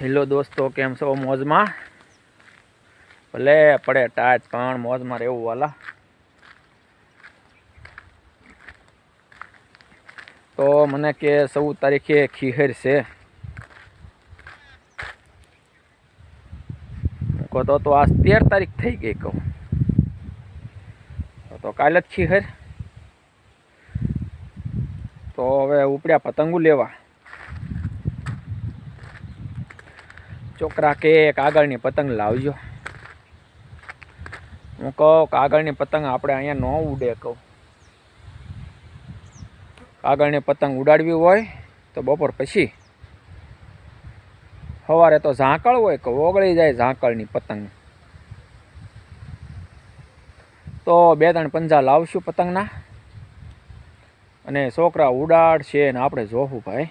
Hello દોસ્તો, કેમ છો? મોજમાં? ભલે પડે ટાચ પણ મોજમાં રહેવું વાલા. તો મને કે 14 તારીખે ખીહેર છે. કહો તો આજ 13 તારીખ થઈ ગઈ. કહું તો કાલે જ ખીહેર. તો હવે ઉપડ્યા પતંગો લેવા. છોકરા કે કાગળની પતંગ લાવજો. હું કહું કાગળની પતંગ આપણે અહીંયા ન ઉડે. કહું કાગળની પતંગ ઉડાડવી હોય તો બપોર પછી. સવારે તો ઝાંકળ હોય કે ઓગળી જાય ઝાંકળની પતંગ. તો 2-3 પંજા લાવશું પતંગના અને છોકરા ઉડાડશે ને આપણે જોવું ભાઈ.